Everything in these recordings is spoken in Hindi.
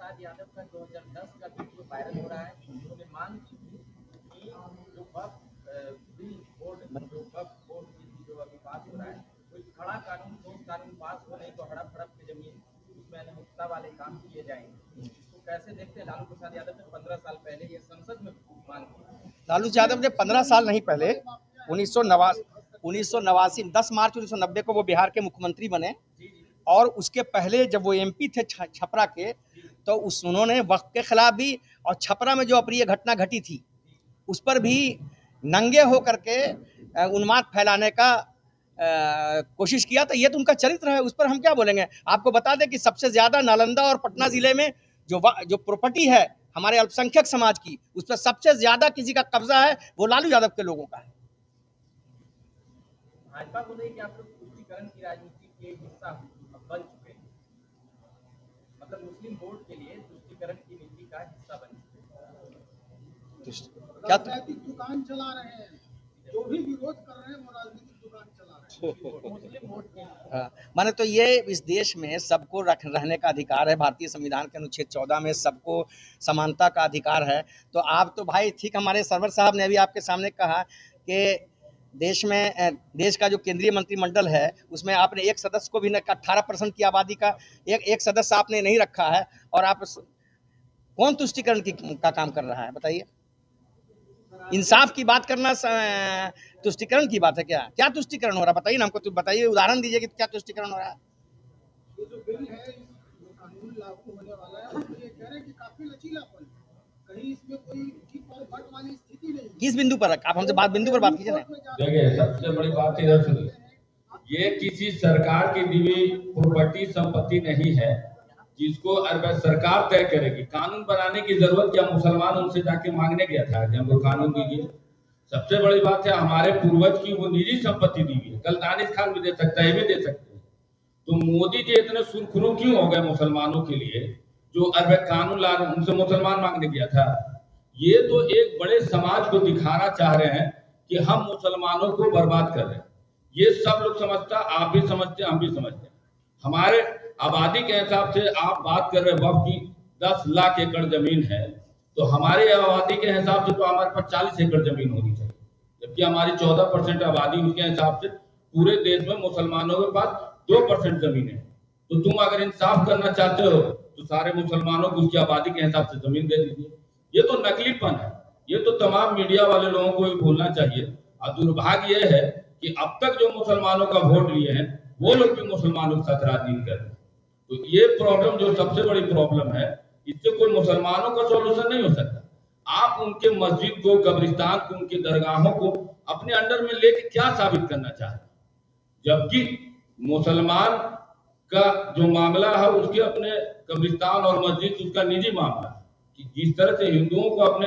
प्रसाद यादव का 2010 का वीडियो वायरल हो रहा है। उन्होंने मांग की थी कि जो जो अभी पास हो रहा है, कोई खड़ा कानून ठोस कानून पास हो, नहीं तो हड़प हड़प की जमीन उसमें अनियमितता वाले काम किए जाएंगे। इसको कैसे देखते हैं? लालू प्रसाद यादव ने 15 साल पहले ये संसद में मांग की। लालू यादव ने 15 साल नहीं पहले 1989 10 मार्च 1990 को वो बिहार के मुख्यमंत्री बने, और उसके पहले जब वो एमपी थे छपरा के, तो उन्होंने वक्फ के खिलाफ भी, और छपरा में जो अप्रिय घटना घटी थी उस पर भी नंगे होकर के उन्माद फैलाने का कोशिश किया। तो ये तो उनका चरित्र है, उस पर हम क्या बोलेंगे। आपको बता दें कि सबसे ज्यादा नालंदा और पटना जिले में जो प्रॉपर्टी है हमारे अल्पसंख्यक समाज की, उस पर सबसे ज्यादा किसी का कब्जा है, वो लालू यादव के लोगों का है। भाजपा बोल रही है कि आप लोग तुष्टीकरण की राजनीति के हिस्सा बन चुके हैं, मतलब मुस्लिम वोट के लिए तुष्टीकरण की नीति का हिस्सा बन चुके हैं। क्या राजनीतिक दुकान चला रहे हैं, जो भी विरोध कर रहे हैं वो राजनीतिक दुकान चला रहे हैं मुस्लिम वोट के। माने तो ये इस देश में सबको रहने का अधिकार है। भारतीय संविधान के अनुच्छेद 14 में सबको समानता का अधिकार है। तो आप तो भाई ठीक, हमारे सरवर साहब ने अभी आपके सामने कहा कि देश का जो केंद्रीय मंत्रिमंडल है उसमें आपने एक सदस्य को भी 18% की आबादी का एक सदस्य आपने नहीं रखा है, और आप कौन तुष्टीकरण का काम कर रहा है बताइए। इंसाफ की बात करना तुष्टीकरण की बात है क्या? क्या तुष्टीकरण हो रहा है बताइए ना हमको, तो बताइए, उदाहरण दीजिए कि क्या तुष्टीकरण हो रहा है। ये जो बिल है, जो कानून लागू होने वाला है, हम ये कह रहे हैं कि काफी लचीलापन, कहीं इसमें कोई टिप और बट वाली स्थिति नहीं। किस बिंदु पर? आप हमसे बिंदु पर बात कीजिए ना। देखिए, सबसे बड़ी बात इधर सुनिए, ये किसी सरकार की दी हुई प्रॉपर्टी संपत्ति नहीं है जिसको सरकार तय करेगी। कानून बनाने की जरूरत क्या मुसलमान उनसे जाके मांगने गया था कि हमको कानून दीजिए? सबसे बड़ी बात है, हमारे पूर्वज की वो निजी संपत्ति दी हुई है। कल दानिश खान भी दे सकता है, ये भी दे सकते हैं। तो मोदी जी इतने सुरखरू क्यों हो गए मुसलमानों के लिए, जो कानून ला रहे उनसे मुसलमान मांगने गया था? ये तो एक बड़े समाज को दिखाना चाह रहे हैं कि हम मुसलमानों को बर्बाद कर रहे हैं। ये सब लोग समझता, आप भी समझते, हम भी समझते। हमारे आबादी के हिसाब से आप बात कर रहे वक्त की 10 लाख एकड़ जमीन है, तो हमारे आबादी के हिसाब से तो हमारे पास 40 एकड़ जमीन होनी चाहिए, जबकि हमारी 14% आबादी, उसके हिसाब से पूरे देश में मुसलमानों के पास 2% जमीन है। तो तुम अगर इंसाफ करना चाहते हो तो सारे मुसलमानों को उसकी आबादी के हिसाब से जमीन दे दीजिए। ये तो नकलीपन है, ये तो तमाम मीडिया वाले लोगों को भी भूलना चाहिए। और दुर्भाग्य यह है कि अब तक जो मुसलमानों का वोट लिए हैं वो लोग भी मुसलमानों के साथ राजनीति कर रहे हैं। तो ये प्रॉब्लम जो सबसे बड़ी प्रॉब्लम है, इससे कोई मुसलमानों का सॉल्यूशन नहीं हो सकता। आप उनके मस्जिद को, कब्रिस्तान को, उनकी दरगाहों को अपने अंडर में लेके क्या साबित करना चाहते हैं? जबकि मुसलमान का जो मामला है उसके अपने कब्रिस्तान और मस्जिद उसका निजी मामला है, कि जिस तरह से हिंदुओं को अपने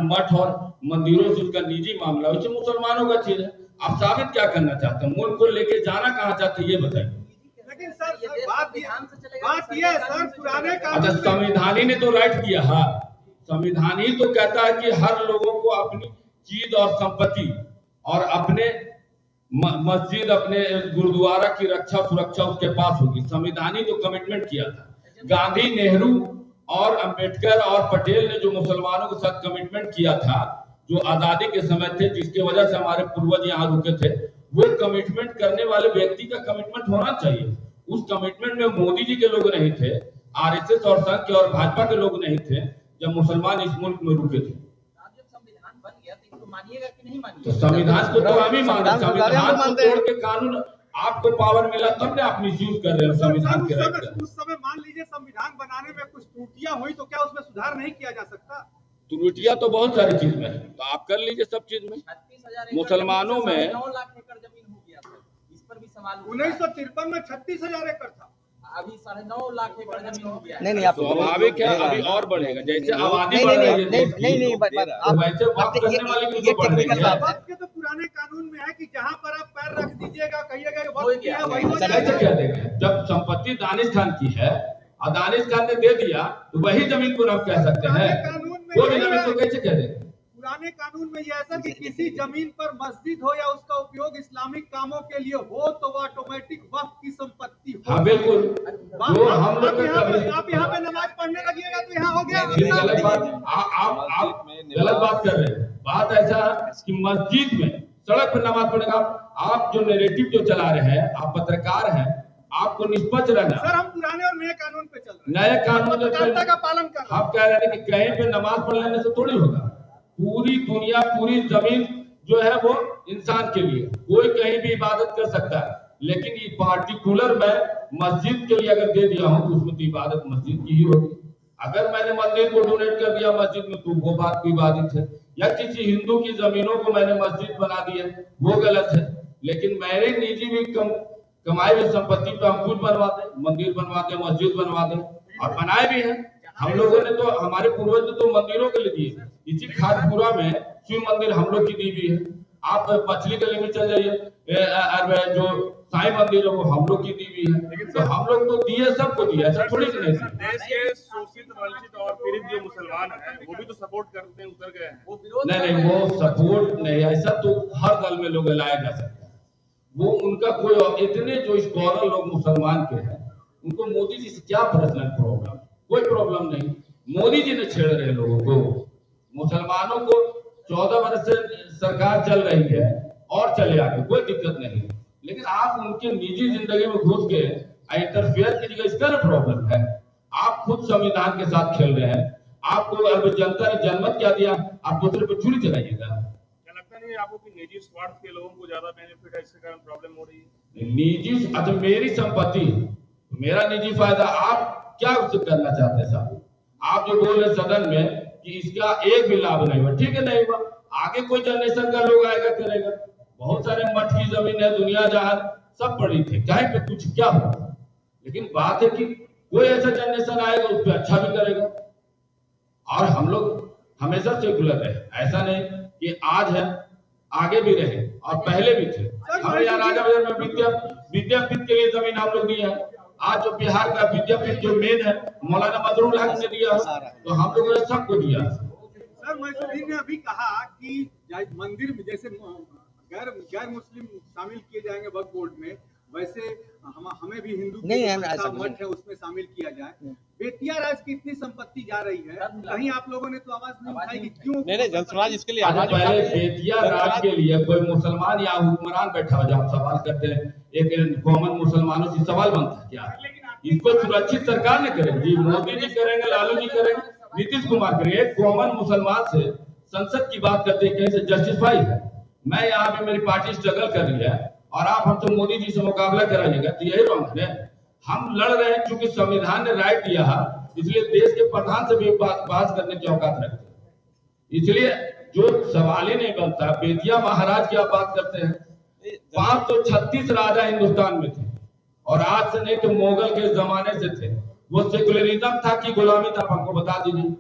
मठ और मंदिरों से उसका निजी मामला, उससे मुसलमानों का चीज है। आप साबित क्या करना चाहते हैं? मुल्क को लेके जाना कहाँ चाहते हैं ये बताइए। लेकिन सर बात ये है सर, पुराने अच्छा, संविधान ने तो राइट किया है। संविधान ही तो कहता है कि हर लोगों को अपनी चीज और संपत्ति और अपने मस्जिद, अपने गुरुद्वारा की रक्षा सुरक्षा उसके पास होगी। संविधान ही तो कमिटमेंट किया था। गांधी, नेहरू और अंबेडकर और पटेल ने जो मुसलमानों के साथ कमिटमेंट किया था, जो आजादी के समय थे, जिसके वजह से हमारे पूर्वज यहाँ रुके थे, वो कमिटमेंट करने वाले व्यक्ति का कमिटमेंट होना चाहिए। उस कमिटमेंट में मोदी जी के लोग नहीं थे, आरएसएस और संघ के और भाजपा के लोग नहीं थे जब मुसलमान इस मुल्क में रुके थे। संविधान बन गया तो इसको मानिएगा कि नहीं मानिएगा? तो संविधान को तो हम ही मानते, संविधान को तोड़ के कानून आपको पावर मिला तब ने आप मिसयूज कर रहे हो संविधान के राइट का। उस समय मान लीजिए संविधान बनाने में कुछ त्रुटियां हुई तो क्या उसमें सुधार नहीं किया जा सकता? त्रुटियां तो बहुत सारी चीज में है, तो आप कर लीजिए सब चीज में। 36,000 मुसलमानों में 9 लाख एकड़ जमीन हो गया था, इस पर भी सवाल। 1953 में 36,000 एकड़ था, अभी 9.5 लाख एकड़ जमीन हो गया। नहीं, आप स्वाभाविक है, अभी और बढ़ेगा जैसे आबादी बढ़ रही है। नहीं, वैसे वक्त करने वाले की तो बढ़ रही है। वक्त के तो पुराने कानून में है कि जहां पर आप पैर रख दीजिएगा, कहिएगा वक्त किया है वही हो कैसे जाएगा। क्या देंगे? जब संपत्ति दानिश खान की है और दानिश खान ने दे दिया तो वही जमीन को हम कह सकते हैं, वो भी जमीन को कैसे कह देंगे? पुराने कानून में ये ऐसा कि किसी जमीन पर मस्जिद हो या उसका उपयोग इस्लामिक कामों के लिए हो तो वो ऑटोमेटिक वक्फ की संपत्ति हो। हाँ बिल्कुल, जो हम लोग आप यहाँ पे नमाज पढ़ने का फिर गलत बात आप गलत बात कर रहे हैं। बात ऐसा है कि मस्जिद में सड़क पर नमाज पढ़ेगा। आप जो नैरेटिव जो चला रहे हैं, आप पत्रकार हैं, आपको निष्पक्ष रहना। सर हम पुराने और नए कानून पे चल रहे हैं, नए कानून पत्रकारिता का पालन कर रहे हैं। आप कह रहे हैं कि कहीं पे नमाज पढ़ लेने से थोड़ी होगा। पूरी दुनिया, पूरी जमीन जो है वो इंसान के लिए, कोई कहीं भी इबादत कर सकता है, लेकिन ये पार्टिकुलर मैं मस्जिद के लिए अगर दे दिया हूं तो उसमें तो इबादत मस्जिद की ही होगी। अगर मैंने मंदिर को डोनेट कर दिया मस्जिद में तो वो बात की इबादत है, या किसी हिंदू की जमीनों को मैंने मस्जिद बना दी है वो गलत है। लेकिन मेरे निजी भी कमाई हुई संपत्ति पे हम कुछ बनवाते, मंदिर बनवाते, मस्जिद बनवाते और बनाए भी हैं। हम लोगों ने तो, हमारे पूर्वज ने तो मंदिरों के लिए दिए। इसी खाटपुरा में शिव मंदिर हम लोग की दी भी है। आप मछली गली में चल जाइए, जो साईं मंदिर है वो हम लोग की दी भी है। तो हम लोग तो दिए, सबको दिया, ऐसा थोड़ी नहीं। देश के शोषित, वंचित और पीड़ित जो मुसलमान हैं वो भी तो सपोर्ट करते हैं, उतर गए हैं। वो विरोध नहीं, वो सपोर्ट नहीं, ऐसा तो हर दल में लोग लाया जा सकता है। वो उनका कोई, इतने जो स्कॉलर लोग मुसलमान के हैं उनको मोदी जी से क्या पर्सनल प्रॉब्लम? कोई प्रॉब्लम नहीं। मोदी जी ने छेड़ रहे लोगों को, मुसलमानों को 14 वर्ष से सरकार चल रही है और चले आगे, कोई दिक्कत नहीं। लेकिन आप उनके निजी जिंदगी में घुस के इंटरफेयर कीजिएगा, इसका ना प्रॉब्लम है। आप खुद संविधान के साथ खेल रहे हैं। आपको अब जनता ने जनमत क्या दिया, आप दूसरे पर छुरी चलाइएगा। क्या लगता नहीं है आपको कि निजी स्वार्थ के लोगों को ज्यादा बेनिफिट है, इसके कारण प्रॉब्लम हो रही है? निजी, अच्छा मेरी संपत्ति, मेरा निजी फायदा, आप क्या उससे करना चाहते हैं साहब? आप जो बोल रहे सदन में कि इसका एक भी लाभ नहीं हुआ, ठीक है, नहीं हुआ, आगे कोई जनरेशन का लोग आएगा करेगा। बहुत सारे मठ की जमीन है, दुनिया जहां सब पड़ी थी, कहीं पे कुछ क्या हुआ। लेकिन बात है कि कोई ऐसा जनरेशन आएगा उस पर अच्छा भी करेगा। और हम लोग हमेशा सेकुलर रहे, ऐसा नहीं कि आज है, आगे भी रहे और पहले भी थे। हम यहाँ राजा बाजार में विद्यापीठ के लिए जमीन हम लोग दिए हैं। आज जो बिहार का विद्यापीठ जो मेन है मौलाना मजरूल हक ने दिया, तो हम लोगों ने सबको दिया। सर मैसूरी ने अभी कहा कि मंदिर में जैसे गैर मुस्लिम शामिल किए जाएंगे वक्फ बोर्ड में, वैसे हमें भी हिंदू नहीं है, मठ है उसमें शामिल किया जाए। बेतिया राज की इतनी संपत्ति जा रही है, कहीं आप लोगों ने तो आवाज नहीं उठाई कि क्यों? नहीं, जनसमाज इसके लिए आज पहले बेतिया राज के लिए कोई मुसलमान या हुक्मरान बैठा हो, जब सवाल करते हैं, एक कॉमन मुसलमानों से सवाल बनता है क्या? इसको सुरक्षित सरकार ने करेगी जी, मोदी जी करेंगे, लालू जी करेंगे, नीतीश कुमार करेंगे। कॉमन मुसलमान से संसद की बात करते हैं, कहीं से जस्टिफाई है? मैं यहाँ पे मेरी पार्टी स्ट्रगल कर रही है और आप हमसे मोदी जी से मुकाबला कराइएगा, तो यही रॉन्ग है। हम लड़ रहे हैं क्योंकि संविधान ने राइट दिया है, इसलिए देश के प्रधान से भी बहस करने की औकात रखते हैं। इसलिए जो सवाल ही नहीं बनता। बेतिया महाराज की आप बात करते हैं, 536 राजा हिंदुस्तान में थे और आज से नहीं तो मुगल के जमाने से थे। वो सेकुलरिज्म था कि गुलामी था, हमको बता दीजिए।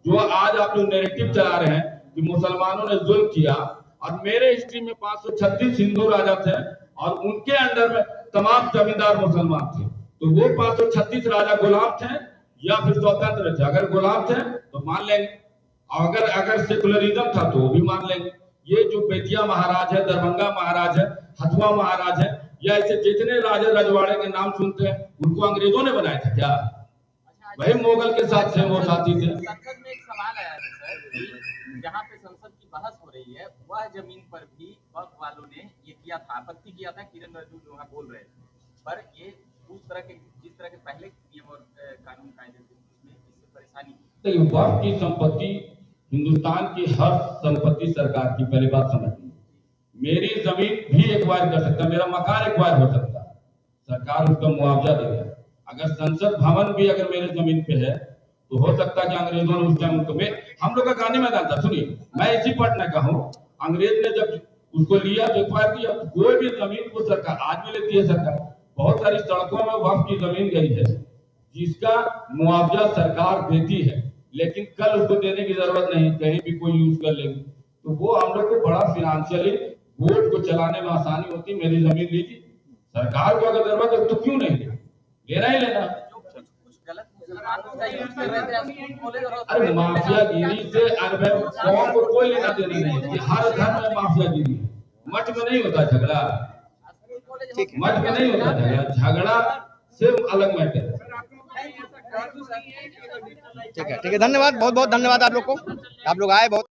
जो आज आप लोग नैरेटिव चला रहे हैं कि मुसलमानों ने जुल्म किया, और मेरे हिस्ट्री में 536 हिंदू राजा थे और उनके अंडर में तमाम जमींदार मुसलमान थे। तो वो 536 राजा गुलाम थे या फिर स्वतंत्र थे? अगर गुलाम थे तो मान लेंगे, और अगर सेकुलरिज्म था तो भी मान लेंगे। ये जो बेतिया महाराज है, दरभंगा महाराज है, हथुआ महाराज है, या ऐसे जितने राजा रजवाड़े के नाम सुनते हैं, उनको अंग्रेजों ने बनाया था क्या? वही मुगल के साथ थे, वो साथी थे। संसद में एक सवाल आया था सर, जहाँ पे संसद की बहस हो रही है, वह जमीन पर भी वक्फ वालों ने ये किया था, आपत्ति किया था, किरण रिजिजू जो बोल रहे थे, पर ये उस तरह के जिस तरह के पहले नियम और कानून कायदे थे उसमें इससे परेशानी। तो वक्फ की संपत्ति हिंदुस्तान की हर संपत्ति सरकार की, पहली बात समझिए। मेरी जमीन भी एक्वायर कर सकता, मेरा मकान एक्वायर हो सकता, सरकार उसका मुआवजा देगा। अगर संसद भवन भी अगर मेरे जमीन पे है तो हो सकता है कि अंग्रेजों ने उस टाइम उनको, हम लोग का गांधी मैदान था, सुनिए, मैं इसी पटना का हूँ, अंग्रेज ने जब उसको लिया तो एक्वायर किया। कोई भी जमीन को सरकार आज भी लेती है सरकार। बहुत सारी सड़कों में वक्फ की जमीन गई है जिसका मुआवजा सरकार देती है, लेकिन कल उसको देने की जरूरत नहीं, कहीं भी कोई यूज कर लेगी। तो वो हम लोग को बड़ा फिनेंशियली बोर्ड को चलाने में आसानी होती। मेरी जमीन लीजिए, सरकार को अगर जरूरत है तो क्यों नहीं लेना ही लेना। अरे माफियागिरी से कौन को कोई लेना देना नहीं। हर धर्म में माफियागिरी है, मठ में नहीं होता झगड़ा, मठ में नहीं होता झगड़ा, झगड़ा सिर्फ अलग मैटर है। ठीक है, धन्यवाद, बहुत बहुत धन्यवाद आप लोग को, आप लोग आए बहुत।